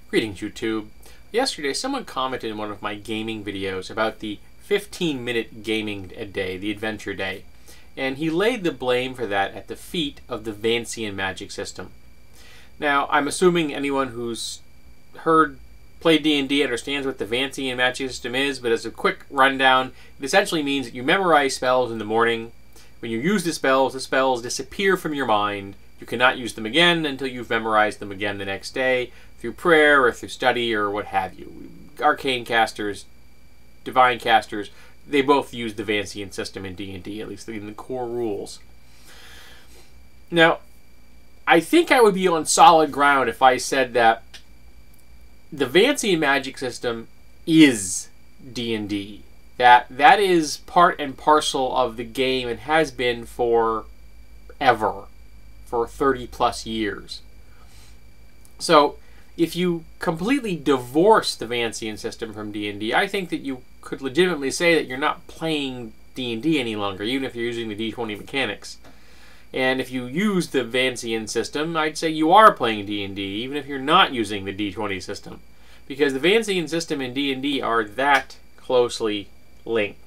Greetings, YouTube. Yesterday, someone commented in one of my gaming videos about the 15-minute gaming a day, the adventure day, and he laid the blame for that at the feet of the Vancian magic system. Now, I'm assuming anyone who's played D&D understands what the Vancian magic system is, but as a quick rundown, it essentially means that you memorize spells in the morning. When you use the spells disappear from your mind. You cannot use them again until you've memorized them again the next day through prayer or through study or what have you. Arcane casters, divine casters, they both use the Vancian system in D&D, at least in the core rules. Now, I think I would be on solid ground if I said that the Vancian magic system is D&D. That is part and parcel of the game and has been forever. For 30 plus years. So if you completely divorce the Vancian system from D&D, I think that you could legitimately say that you're not playing D&D any longer, even if you're using the D20 mechanics. And if you use the Vancian system, I'd say you are playing D&D, even if you're not using the D20 system. Because the Vancian system and D&D are that closely linked.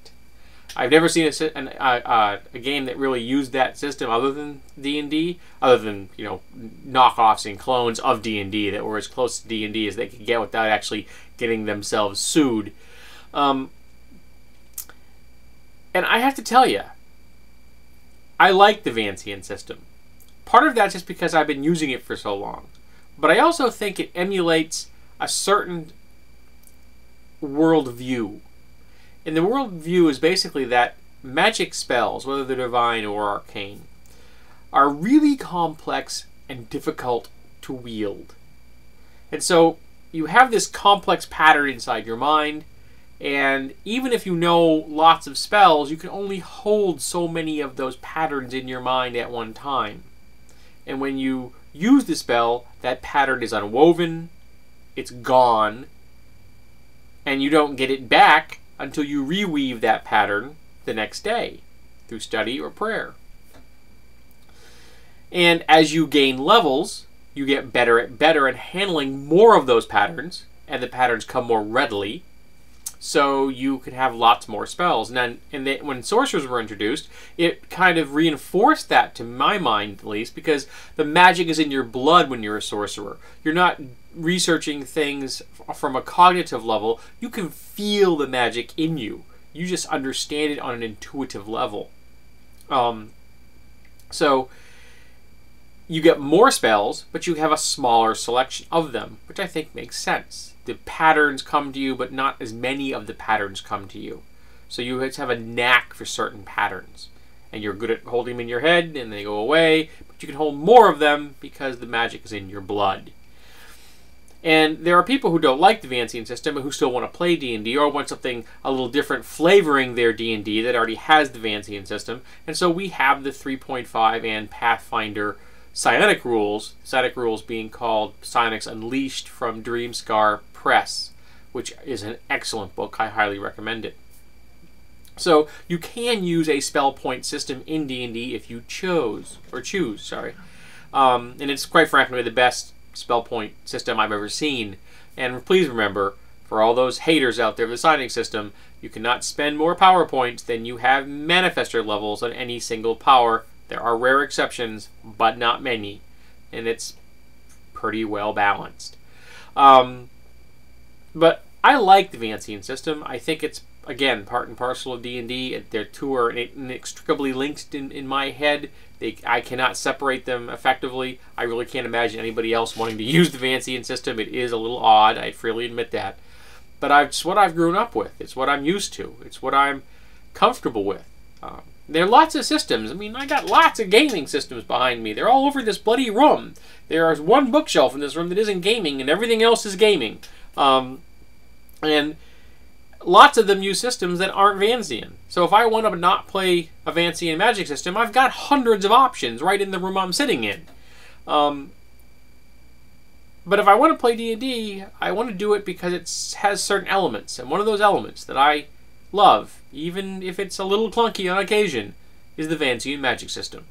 I've never seen a game that really used that system other than D&D, other than, you know, knockoffs and clones of D&D that were as close to D&D as they could get without actually getting themselves sued. And I have to tell you, I like the Vancian system. Part of that's just because I've been using it for so long. But I also think it emulates a certain worldview. And the worldview is basically that magic spells, whether they're divine or arcane, are really complex and difficult to wield. And so you have this complex pattern inside your mind, and even if you know lots of spells, you can only hold so many of those patterns in your mind at one time. And when you use the spell, that pattern is unwoven, it's gone, and you don't get it back until you reweave that pattern the next day through study or prayer. And as you gain levels, you get better at handling more of those patterns, and the patterns come more readily, so you can have lots more spells. And then, when sorcerers were introduced, it kind of reinforced that, to my mind at least, because the magic is in your blood when you're a sorcerer. You're not researching things from a cognitive level. You can feel the magic in you. You just understand it on an intuitive level. So you get more spells, but you have a smaller selection of them, which I think makes sense. The patterns come to you, but not as many of the patterns come to you. So you have a knack for certain patterns. And you're good at holding them in your head, and they go away, but you can hold more of them because the magic is in your blood. And there are people who don't like the Vancian system and who still want to play D&D or want something a little different flavoring their D&D that already has the Vancian system. And so we have the 3.5 and Pathfinder Psionic rules. Psionic rules being called Psionics Unleashed from Dreamscar Press, which is an excellent book. I highly recommend it. So you can use a spell point system in D&D if you choose. And it's quite frankly the best spell point system I've ever seen. And please remember, for all those haters out there of the Psionic system, you cannot spend more power points than you have manifester levels on any single power. There are rare exceptions, but not many. And it's pretty well balanced. But I like the Vancian system. I think it's, again, part and parcel of D&D. Their two are inextricably linked in my head. I cannot separate them effectively. I really can't imagine anybody else wanting to use the Vancian system. It is a little odd. I freely admit that. But it's what I've grown up with. It's what I'm used to. It's what I'm comfortable with. There are lots of systems. I mean, I got lots of gaming systems behind me. They're all over this bloody room. There is one bookshelf in this room that isn't gaming, and everything else is gaming. And lots of them use systems that aren't Vancian. So if I want to not play a Vancian magic system, I've got hundreds of options right in the room I'm sitting in. But if I want to play D&D, I want to do it because it has certain elements. And one of those elements that I love, even if it's a little clunky on occasion, is the Vancian magic system.